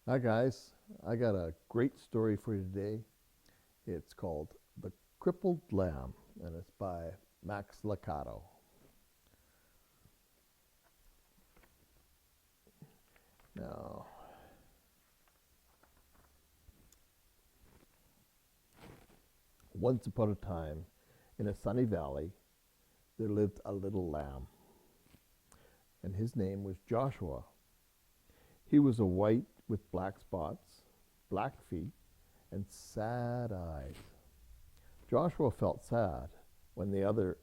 Hi, guys. I got a great story for you today. It's called The Crippled Lamb, and it's by Max Lucado. Now, once upon a time, in a sunny valley, there lived a little lamb, and his name was Joshua. He was a white with black spots, black feet, and sad eyes. Joshua felt sad when the other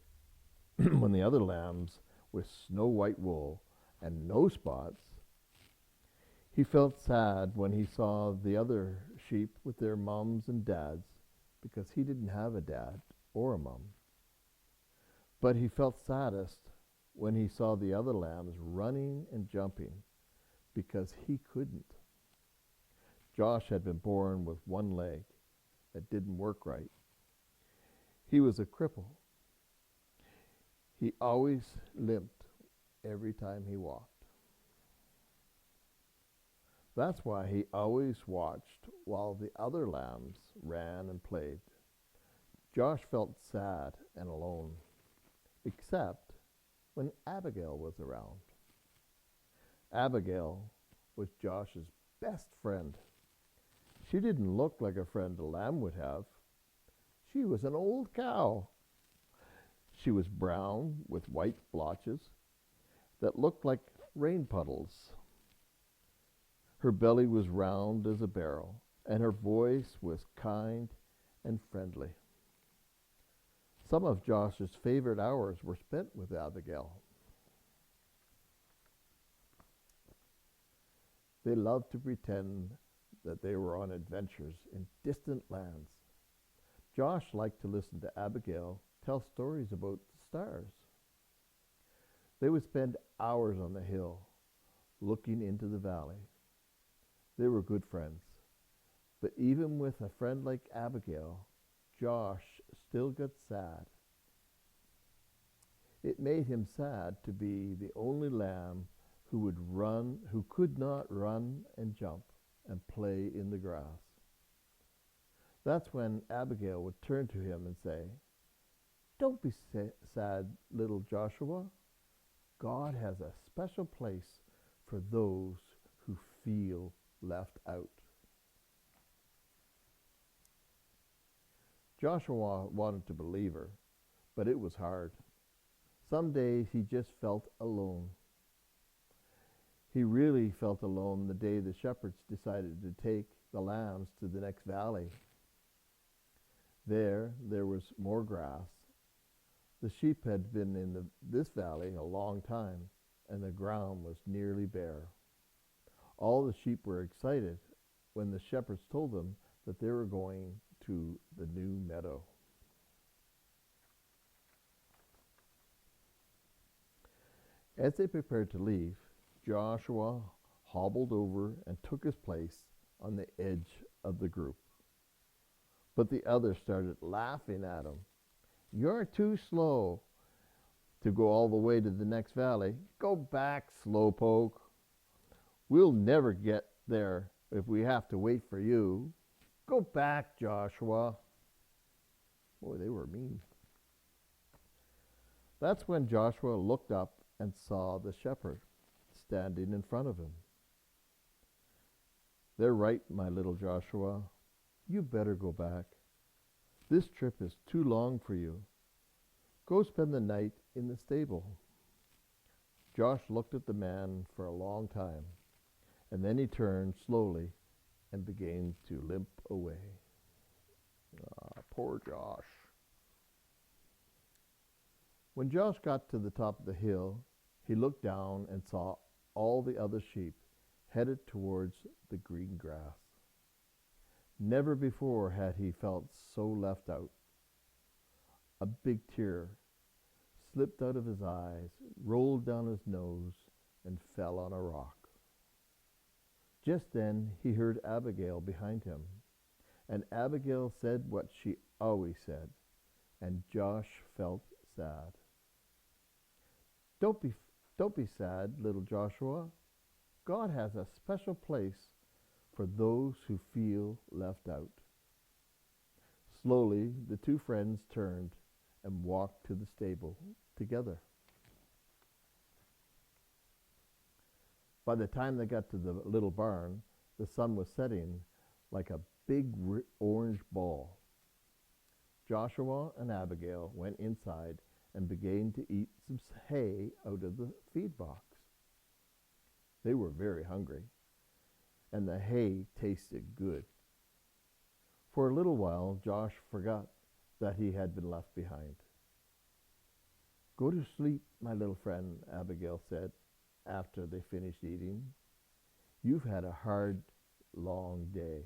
when the other lambs with snow white wool and no spots. He felt sad when he saw the other sheep with their mums and dads because he didn't have a dad or a mum. But he felt saddest when he saw the other lambs running and jumping because he couldn't. Josh had been born with one leg that didn't work right. He was a cripple. He always limped every time he walked. That's why he always watched while the other lambs ran and played. Josh felt sad and alone, except when Abigail was around. Abigail was Josh's best friend. She didn't look like a friend a lamb would have. She was an old cow. She was brown with white blotches that looked like rain puddles. Her belly was round as a barrel, and her voice was kind and friendly. Some of Josh's favorite hours were spent with Abigail. They loved to pretend that they were on adventures in distant lands. Josh liked to listen to Abigail tell stories about the stars. They would spend hours on the hill looking into the valley. They were good friends. But even with a friend like Abigail, Josh still got sad. It made him sad to be the only lamb who could not run and jump and play in the grass. That's when Abigail would turn to him and say, "Don't be sad, little Joshua. God has a special place for those who feel left out." Joshua wanted to believe her, but it was hard. Some days he just felt alone. He really felt alone the day the shepherds decided to take the lambs to the next valley. There was more grass. The sheep had been in this valley a long time, and the ground was nearly bare. All the sheep were excited when the shepherds told them that they were going to the new meadow. As they prepared to leave, Joshua hobbled over and took his place on the edge of the group. But the others started laughing at him. "You're too slow to go all the way to the next valley. Go back, slowpoke. We'll never get there if we have to wait for you. Go back, Joshua." Boy, they were mean. That's when Joshua looked up and saw the shepherd standing in front of him. "They're right, my little Joshua. You better go back. This trip is too long for you. Go spend the night in the stable." Josh looked at the man for a long time, and then he turned slowly and began to limp away. Ah, poor Josh. When Josh got to the top of the hill, he looked down and saw all the other sheep headed towards the green grass. Never before had he felt so left out. A big tear slipped out of his eyes, rolled down his nose, and fell on a rock. Just then he heard Abigail behind him, and Abigail said what she always said, and Josh felt sad. Don't be sad, little Joshua. God has a special place for those who feel left out. Slowly, the two friends turned and walked to the stable together. By the time they got to the little barn, the sun was setting like a big orange ball. Joshua and Abigail went inside and began to eat some hay out of the feed box. They were very hungry, and the hay tasted good. For a little while, Josh forgot that he had been left behind. "Go to sleep, my little friend," Abigail said after they finished eating. "You've had a hard, long day."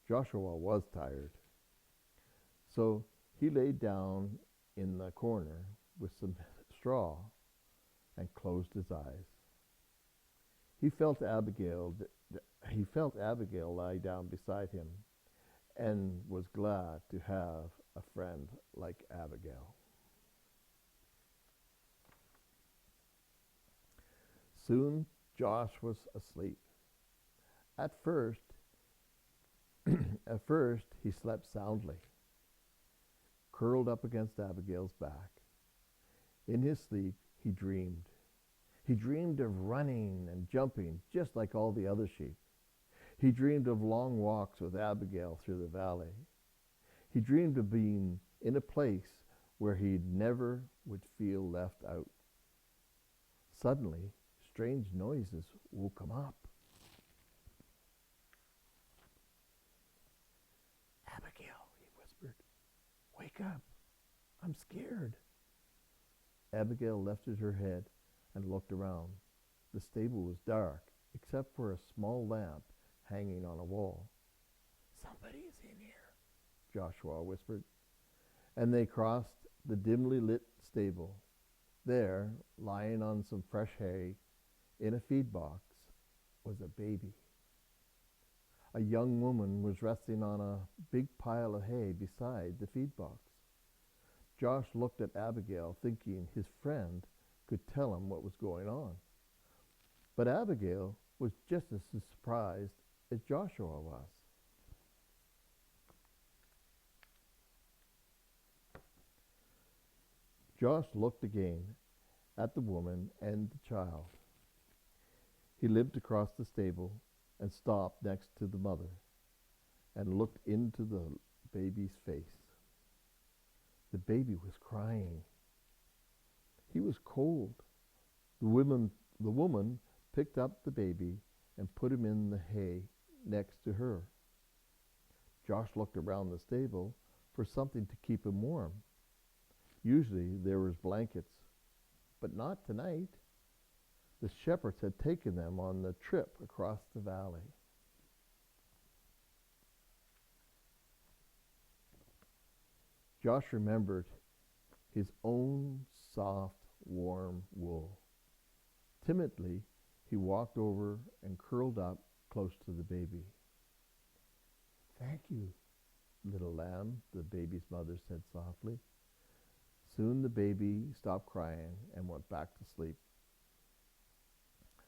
Joshua was tired, so he laid down in the corner with some straw and closed his eyes. He felt Abigail lie down beside him and was glad to have a friend like Abigail. Soon Josh was asleep. At first he slept soundly, curled up against Abigail's back. In his sleep he dreamed. He dreamed of running and jumping just like all the other sheep. He dreamed of long walks with Abigail through the valley. He dreamed of being in a place where he never would feel left out. Suddenly, strange noises woke him up. "Abigail," he whispered, "wake up. I'm scared." Abigail lifted her head and looked around. The stable was dark, except for a small lamp hanging on a wall. "Somebody is in here," Joshua whispered. And they crossed the dimly lit stable. There, lying on some fresh hay in a feed box, was a baby. A young woman was resting on a big pile of hay beside the feed box. Josh looked at Abigail, thinking his friend could tell him what was going on. But Abigail was just as surprised as Joshua was. Josh looked again at the woman and the child. He limped across the stable and stopped next to the mother and looked into the baby's face. The baby was crying. He was cold. The woman picked up the baby and put him in the hay next to her. Josh looked around the stable for something to keep him warm. Usually there was blankets, but not tonight. The shepherds had taken them on the trip across the valley. Josh remembered his own soft, warm wool. Timidly, he walked over and curled up close to the baby. "Thank you, little lamb," the baby's mother said softly. Soon the baby stopped crying and went back to sleep.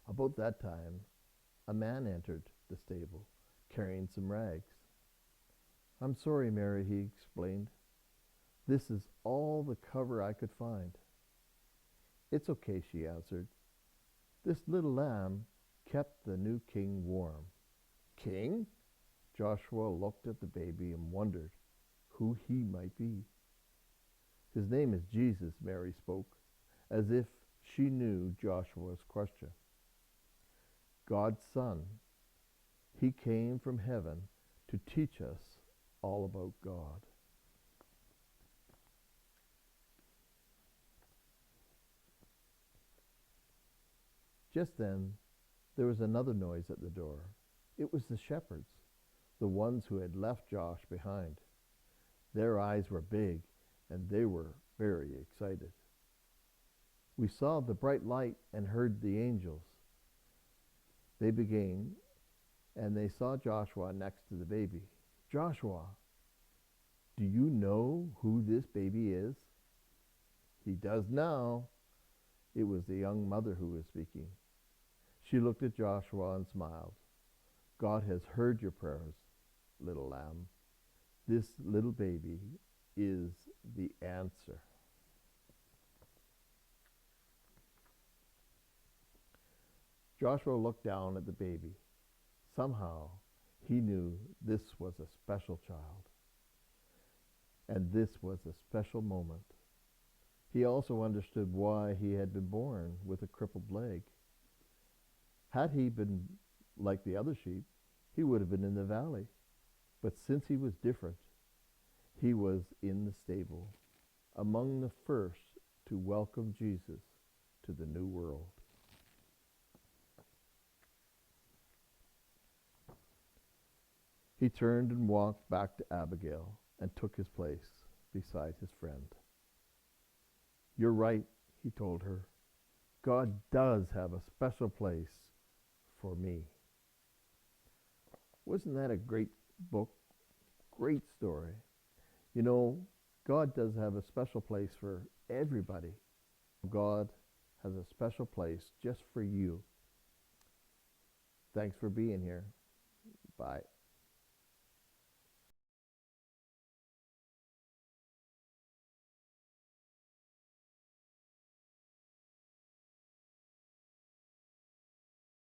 About that time, a man entered the stable, carrying some rags. "I'm sorry, Mary," he explained. "This is all the cover I could find." "It's okay," she answered. "This little lamb kept the new king warm." "King?" Joshua looked at the baby and wondered who he might be. "His name is Jesus," Mary spoke, as if she knew Joshua's question. "God's Son. He came from heaven to teach us all about God." Just then, there was another noise at the door. It was the shepherds, the ones who had left Josh behind. Their eyes were big, and they were very excited. "We saw the bright light and heard the angels," they began, and they saw Joshua next to the baby. "Joshua, do you know who this baby is?" "He does now." It was the young mother who was speaking. She looked at Joshua and smiled. God has heard your prayers, little lamb. This little baby is the answer. Joshua looked down at the baby. Somehow, he knew this was a special child, and this was a special moment. He also understood why he had been born with a crippled leg. Had he been like the other sheep, he would have been in the valley. But since he was different, he was in the stable, among the first to welcome Jesus to the new world. He turned and walked back to Abigail and took his place beside his friend. You're right, he told her. God does have a special place for me. Wasn't that a great book? Great story. You know, God does have a special place for everybody. God has a special place just for you. Thanks for being here. Bye.